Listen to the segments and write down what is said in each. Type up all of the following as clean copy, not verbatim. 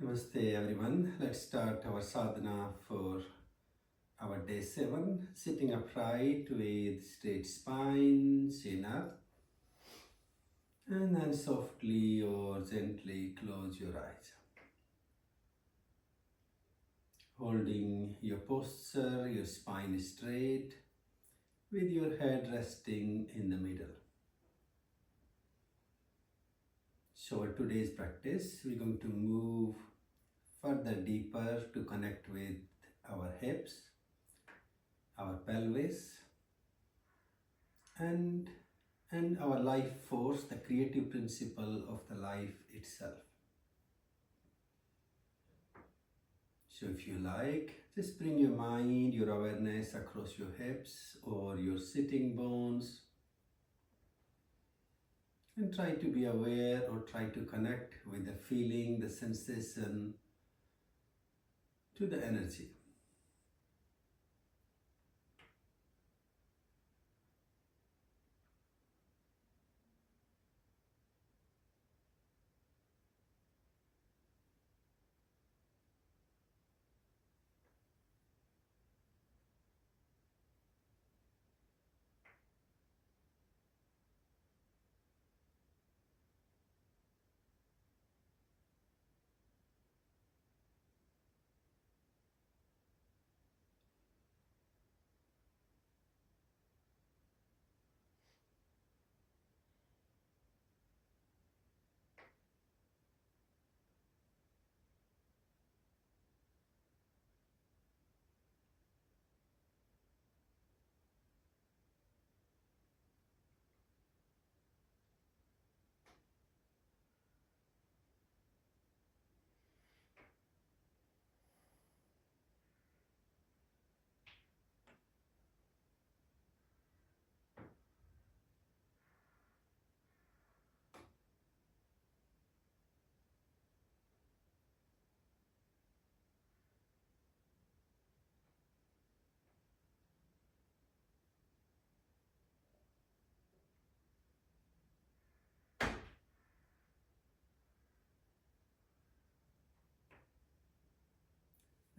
Namaste everyone. Let's start our sadhana for our day 7. Sitting upright with straight spine, chin up, and then softly or gently close your eyes. Holding your posture, your spine straight, with your head resting in the middle. So for today's practice, we're going to move further deeper to connect with our hips, our pelvis, and our life force, the creative principle of the life itself. So if you like, just bring your mind, your awareness across your hips or your sitting bones and try to be aware or try to connect with the feeling, the sensation, to the energy.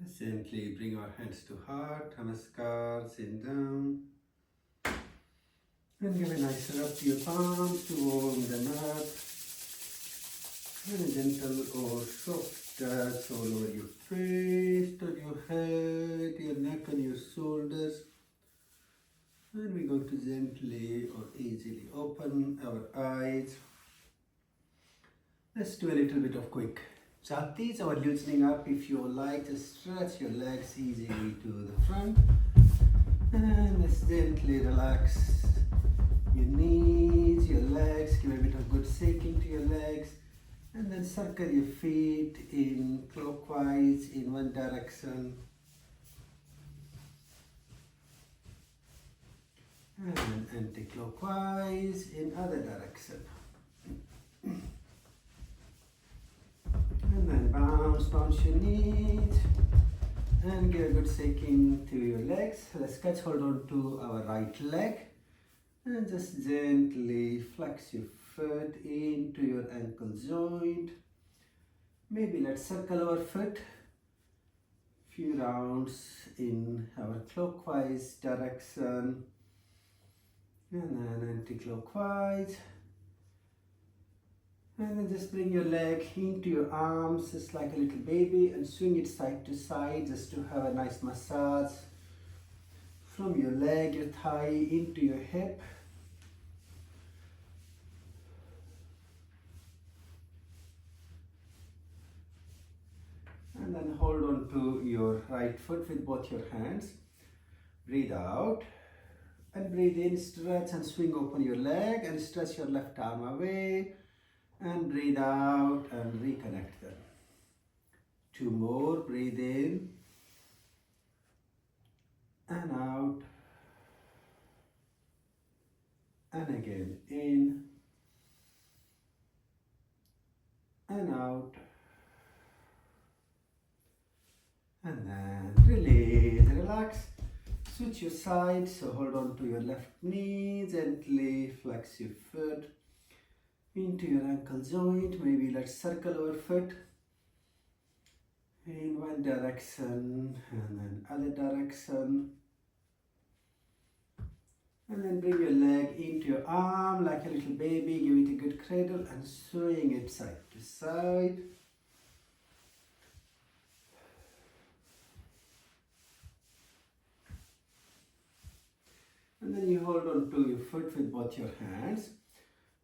Let's gently bring our hands to heart, namaskar, sit down. And give a nice rub to your palms to warm them up. And a gentle or soft touch all over your face, on your head, your neck and your shoulders. And we're going to gently or easily open our eyes. Let's do a little bit of quick chatis or loosening up. If you like, just stretch your legs easily to the front. And let's gently relax your knees, your legs, give a bit of good shaking to your legs. And then circle your feet in clockwise in one direction. And anti-clockwise in other direction. And then bounce your knees. And give a good shaking to your legs. Let's catch hold on to our right leg. And just gently flex your foot into your ankle joint. Maybe let's circle our foot few rounds in our clockwise direction and then anti-clockwise. And then just bring your leg into your arms just like a little baby and swing it side to side just to have a nice massage from your leg, your thigh into your hip. And then hold on to your right foot with both your hands. Breathe out and breathe in, stretch and swing open your leg and stretch your left arm away and breathe out and reconnect them. Two more, breathe in and out and again in and out. And then release, relax, switch your side, so hold on to your left knee, gently flex your foot into your ankle joint, maybe let's circle our foot in one direction and then other direction. And then bring your leg into your arm like a little baby. Give it a good cradle and swing it side to side. And then you hold on to your foot with both your hands.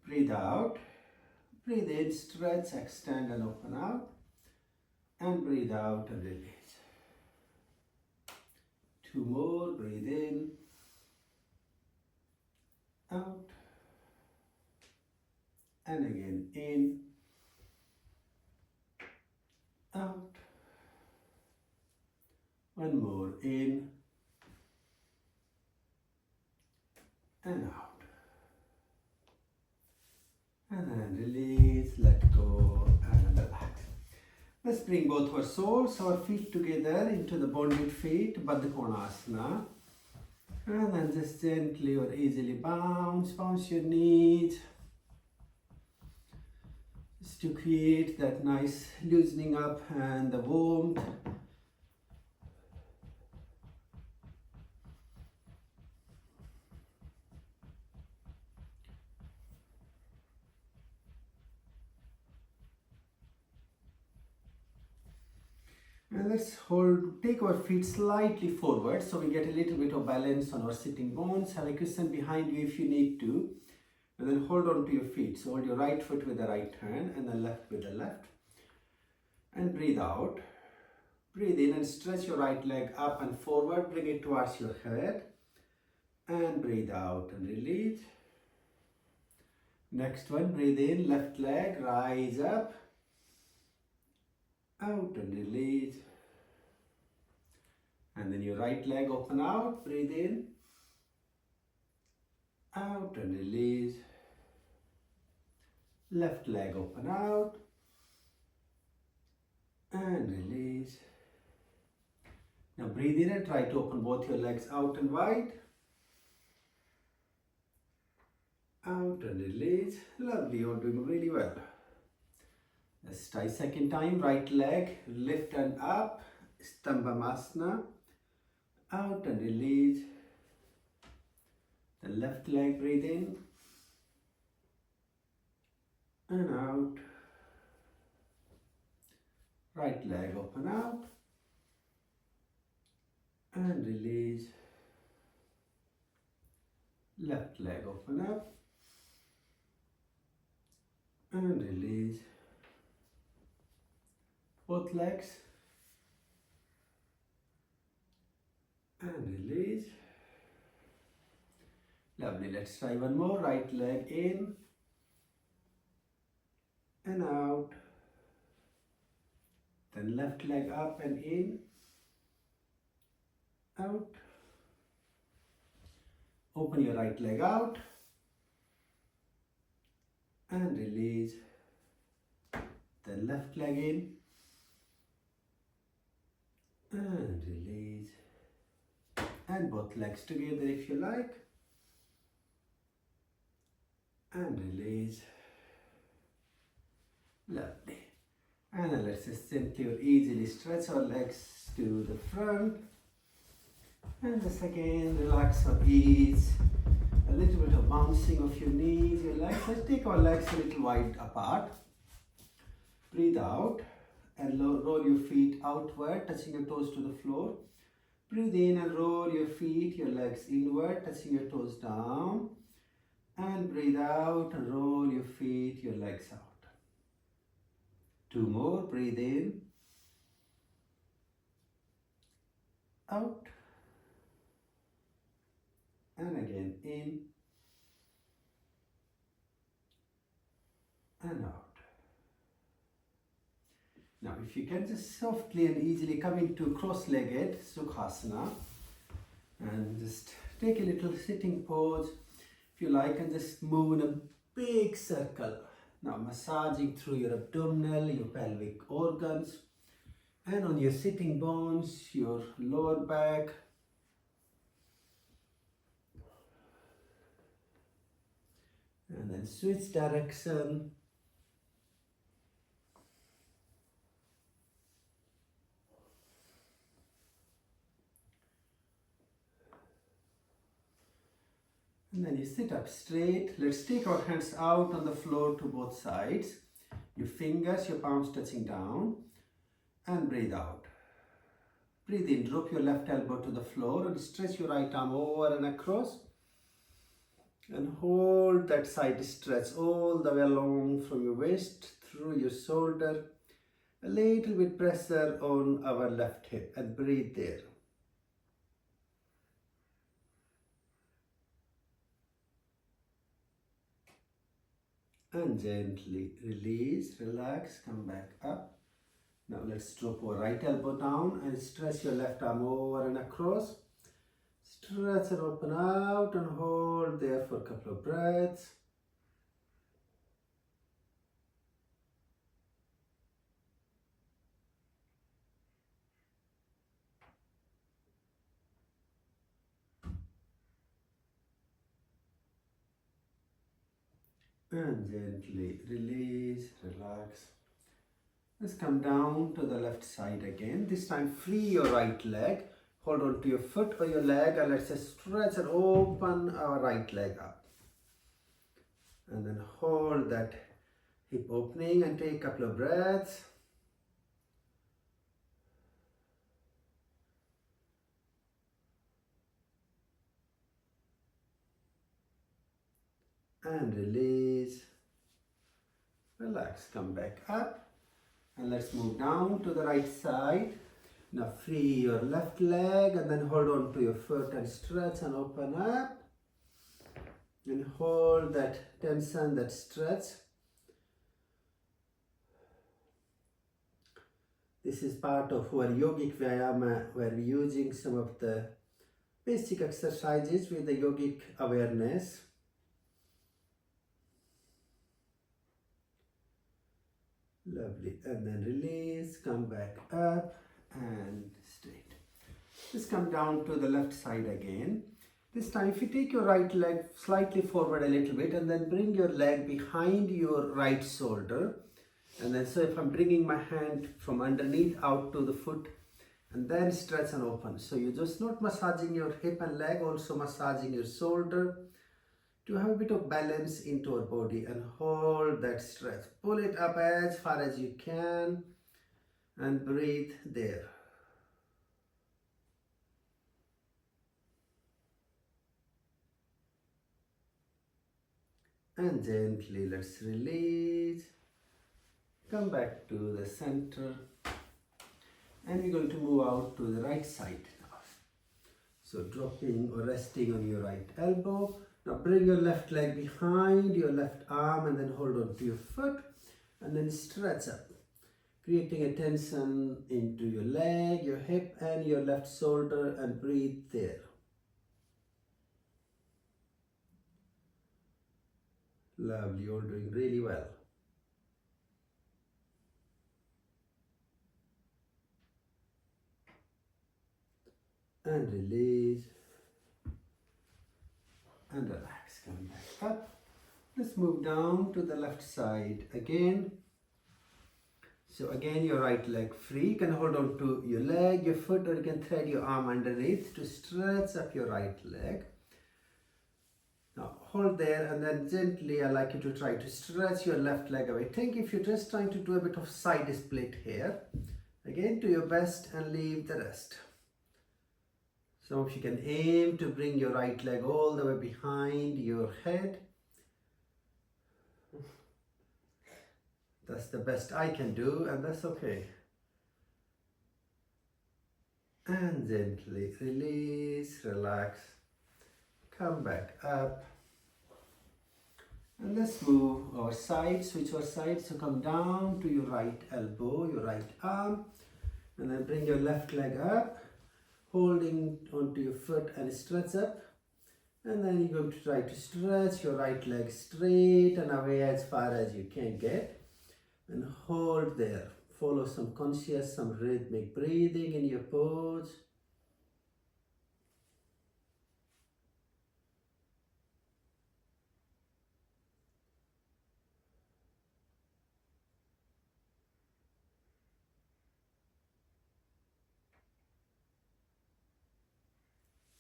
Breathe out. Breathe in, stretch, extend and open out. And breathe out and release. Two more. Breathe in. Out. And again in. Out. One more. In. And out. And then release, let go and relax. Let's bring both our soles, our feet together into the bonded feet, Baddha Konasana. And then just gently or easily bounce your knees. Just to create that nice loosening up and the warmth. And let's take our feet slightly forward so we get a little bit of balance on our sitting bones. Have a cushion behind you if you need to. And then hold on to your feet. So hold your right foot with the right hand and the left with the left. And breathe out. Breathe in and stretch your right leg up and forward. Bring it towards your head. And breathe out and release. Next one, breathe in, left leg, rise up. Out and release. And then your right leg open out, breathe in. Out and release. Left leg open out. And release. Now breathe in and try to open both your legs out and wide. Out and release. Lovely, you're doing really well. Let's try second time. Right leg, lift and up. Stambhamasana. Out and release. The left leg, breathe in. And out. Right leg, open out. And release. Left leg, open up. And release. Both legs. And release. Lovely. Let's try one more. Right leg in. And out. Then left leg up and in. Out. Open your right leg out. And release. Then left leg in. And release. And both legs together if you like. And release. Lovely. And then let's just simply or easily stretch our legs to the front. And just again relax or ease. A little bit of bouncing of your knees, your legs. Let's take our legs a little wide apart. Breathe out and roll your feet outward, touching your toes to the floor. Breathe in and roll your feet, your legs inward, touching your toes down. And breathe out and roll your feet, your legs out. Two more. Breathe in. Out. And again in. And out. Now if you can just softly and easily come into cross-legged Sukhasana and just take a little sitting pose if you like and just move in a big circle. Now massaging through your abdominal, your pelvic organs and on your sitting bones, your lower back. And then switch direction. And then you sit up straight. Let's take our hands out on the floor to both sides. Your fingers, your palms touching down. And breathe out. Breathe in, drop your left elbow to the floor and stretch your right arm over and across. And hold that side stretch all the way along from your waist through your shoulder. A little bit pressure on our left hip and breathe there. And gently release, relax, come back up. Now let's drop our right elbow down and stretch your left arm over and across. Stretch and open out and hold there for a couple of breaths. And gently release, relax. Let's come down to the left side again. This time free your right leg. Hold on to your foot or your leg and let's just stretch and open our right leg up. And then hold that hip opening and take a couple of breaths. And release. Relax, come back up. And let's move down to the right side. Now free your left leg and then hold on to your foot and stretch and open up. And hold that tension, that stretch. This is part of our yogic vyayama where we're using some of the basic exercises with the yogic awareness. Lovely. And then release, come back up and straight. Just come down to the left side again. This time if you take your right leg slightly forward a little bit and then bring your leg behind your right shoulder. And then so if I'm bringing my hand from underneath out to the foot and then stretch and open. So you're just not massaging your hip and leg, also massaging your shoulder to have a bit of balance into our body and hold that stretch. Pull it up as far as you can and breathe there. And gently let's release. Come back to the center. And we're going to move out to the right side now. So dropping or resting on your right elbow. Now bring your left leg behind your left arm and then hold on to your foot and then stretch up, creating a tension into your leg, your hip and your left shoulder and breathe there. Lovely, you're doing really well. And release and relax, come back up. Let's move down to the left side again. So again your right leg free, you can hold on to your leg, your foot or you can thread your arm underneath to stretch up your right leg. Now hold there and then gently I like you to try to stretch your left leg away. Think if you're just trying to do a bit of side split here. Again, do your best and leave the rest. So if you can aim to bring your right leg all the way behind your head. That's the best I can do and that's okay. And gently release, relax, come back up. And let's move our side, switch our side. So come down to your right elbow, your right arm. And then bring your left leg up, holding onto your foot and stretch up. And then you're going to try to stretch your right leg straight and away as far as you can get. And hold there. Follow some conscious, some rhythmic breathing in your pose.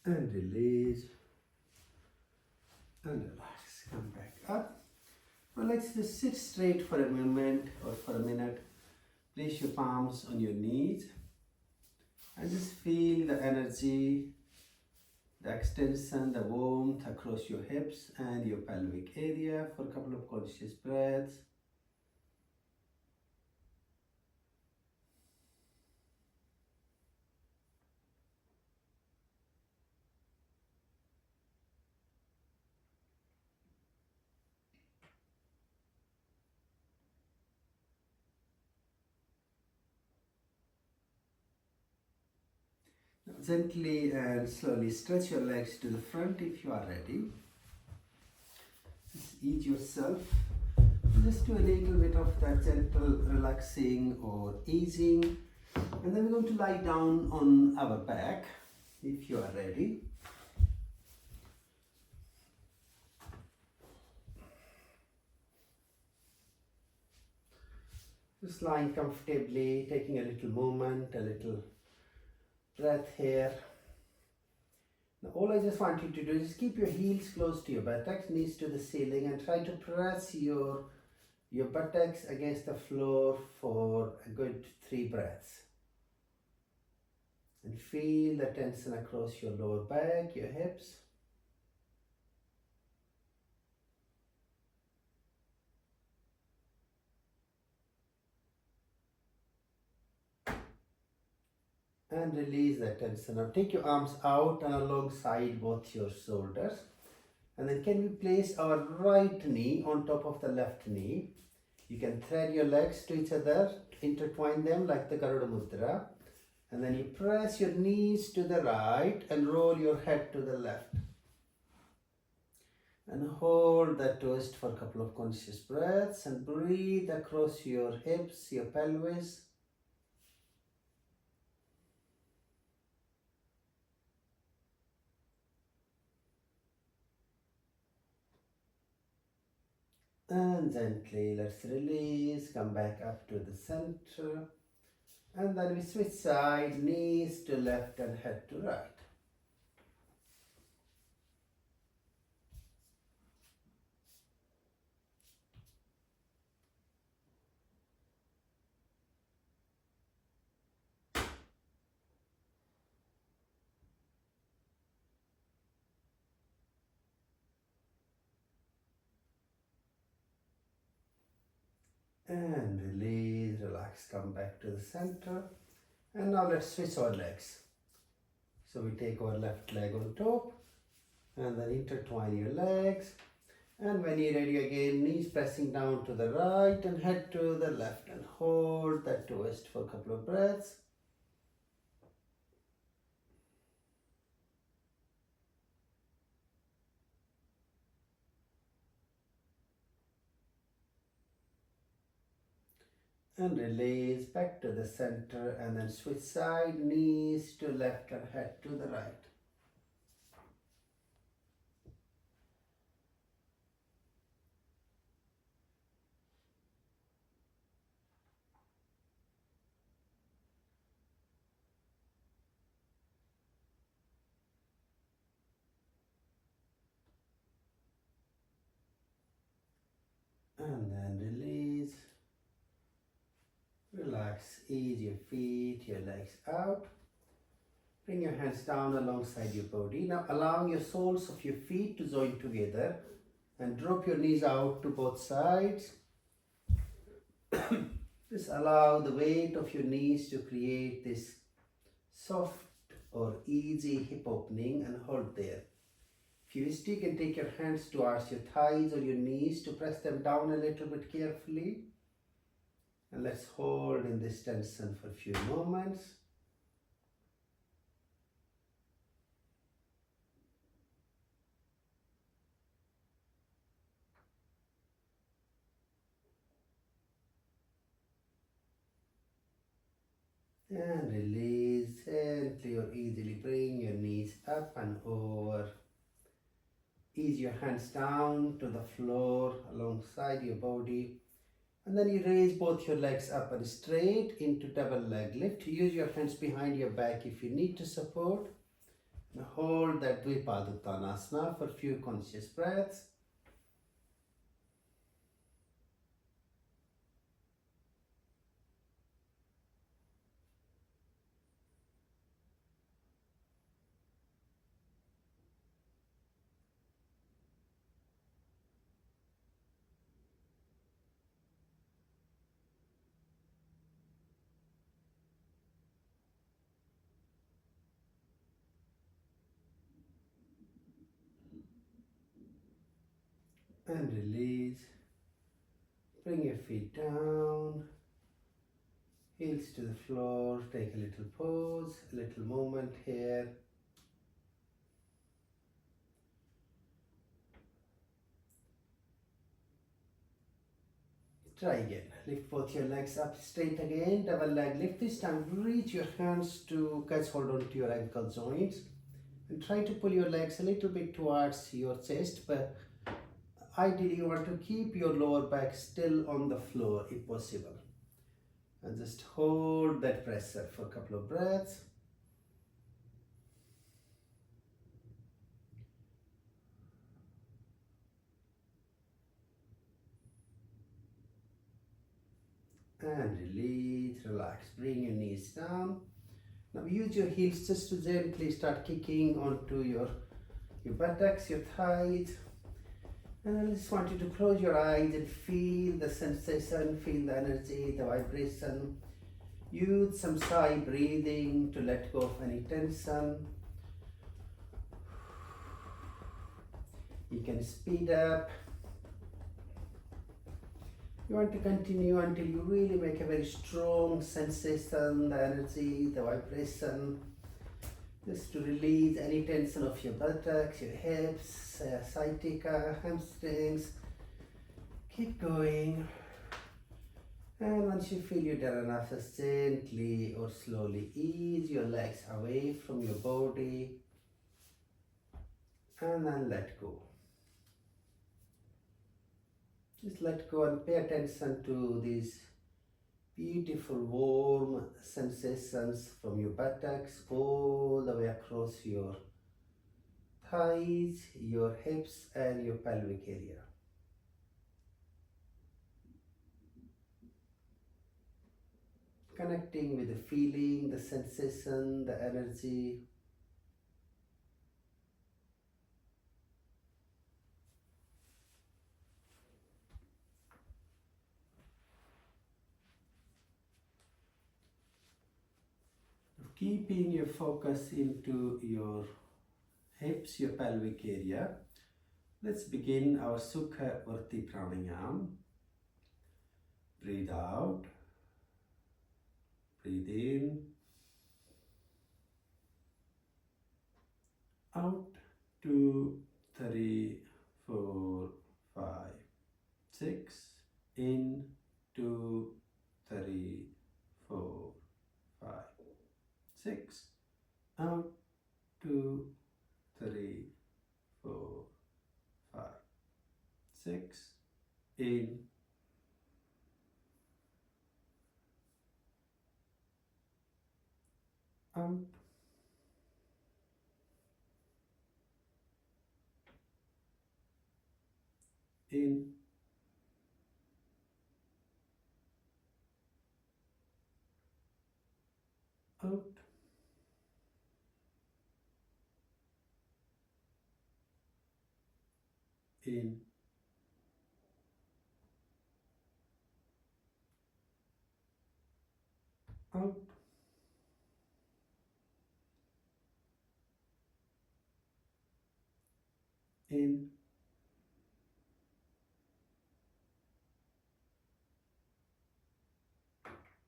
And release. and relax. Come back up. Now let's just sit straight for a moment or for a minute. Place your palms on your knees and just feel the energy, the extension, the warmth across your hips and your pelvic area for a couple of conscious breaths. Now gently and slowly stretch your legs to the front if you are ready. Just ease yourself. Just do a little bit of that gentle relaxing or easing. And then we're going to lie down on our back if you are ready. Just lying comfortably, taking a little moment, a little breath here. Now all I just want you to do is keep your heels close to your buttocks, knees to the ceiling, and try to press your buttocks against the floor for a good 3 breaths. And feel the tension across your lower back, your hips. And release that tension. Now take your arms out and alongside both your shoulders. And then can we place our right knee on top of the left knee? You can thread your legs to each other, intertwine them like the Garuda Mudra. And then you press your knees to the right and roll your head to the left. And hold that twist for a couple of conscious breaths and breathe across your hips, your pelvis. And gently let's release, come back up to the center. And then we switch side, knees to left and head to right. And release, relax, come back to the center. And now let's switch our legs. So we take our left leg on top and then intertwine your legs. And when you're ready again, knees pressing down to the right and head to the left, and hold that twist for a couple of breaths. And release back to the center and then switch side, knees to left and head to the right. And then release. Relax, ease your feet, your legs out. Bring your hands down alongside your body. Now allowing your soles of your feet to join together and drop your knees out to both sides. Just allow the weight of your knees to create this soft or easy hip opening and hold there. If you wish to, you can take your hands towards your thighs or your knees to press them down a little bit carefully. And let's hold in this tension for a few moments. And release gently or easily. Bring your knees up and over. Ease your hands down to the floor alongside your body. And then you raise both your legs up and straight into double leg lift. Use your hands behind your back if you need to support. Now hold that Dvipaduttanasana for a few conscious breaths. And release. Bring your feet down, heels to the floor, take a little pause, a little moment here. Try again. Lift both your legs up straight again, double leg lift. This time reach your hands to catch hold on to your ankle joints and try to pull your legs a little bit towards your chest, but ideally you want to keep your lower back still on the floor if possible. And just hold that pressure for a couple of breaths. And release, relax. Bring your knees down. Now use your heels just to gently start kicking onto your buttocks, your thighs. And I just want you to close your eyes and feel the sensation, feel the energy, the vibration. Use some sigh breathing to let go of any tension. You can speed up. You want to continue until you really make a very strong sensation, the energy, the vibration. Just to release any tension of your buttocks, your hips, sciatica, hamstrings. Keep going. And once you feel you're done enough, just gently or slowly ease your legs away from your body. And then let go. Just let go and pay attention to these beautiful warm sensations from your buttocks all the way across your thighs, your hips and your pelvic area. Connecting with the feeling, the sensation, the energy. Keeping your focus into your hips, your pelvic area. Let's begin our Sukha Varti Pranayam. Breathe out, breathe in, out, 2, 3, 4, 5, 6, in, 2, 3, 4, 5, 6, out, 2, 3, 4, 5, 6, in, out, in, out, in, out, in,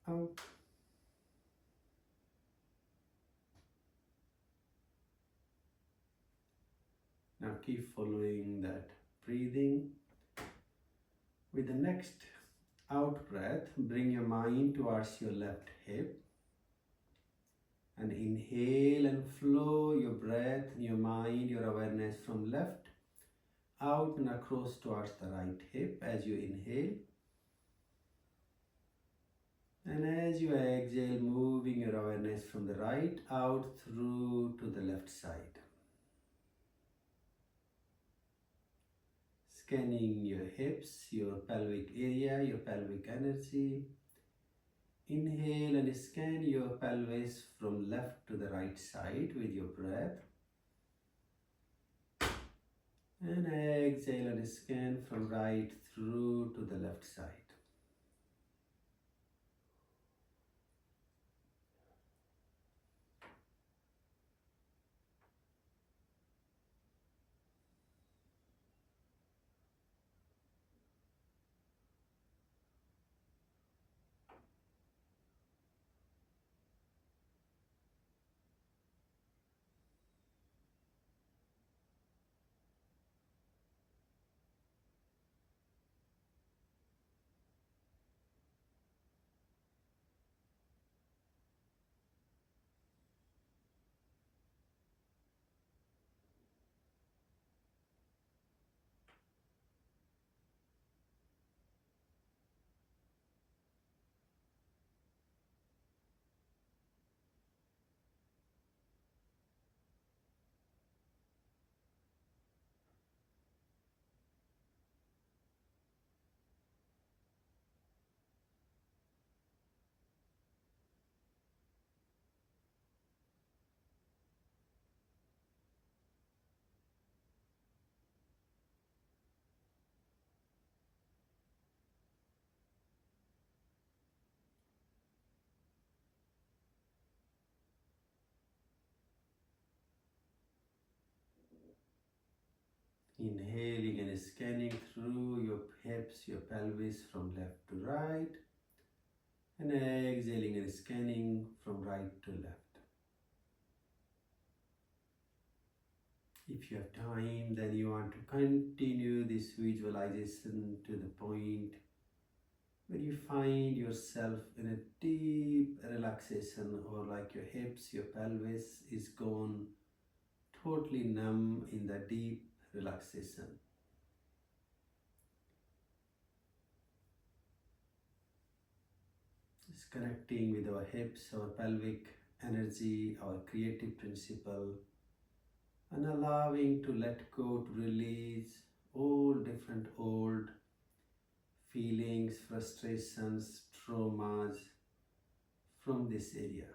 out. Now keep following that breathing. With the next out breath, bring your mind towards your left hip. And inhale and flow your breath, your mind, your awareness from left out and across towards the right hip as you inhale. And as you exhale, moving your awareness from the right out through to the left side. Scanning your hips, your pelvic area, your pelvic energy. Inhale and scan your pelvis from left to the right side with your breath. And exhale and scan from right through to the left side. Inhaling and scanning through your hips, your pelvis from left to right. And exhaling and scanning from right to left. If you have time, then you want to continue this visualization to the point where you find yourself in a deep relaxation, or like your hips, your pelvis is gone totally numb in the deep relaxation. It's connecting with our hips, our pelvic energy, our creative principle, and allowing to let go, to release all different old feelings, frustrations, traumas from this area.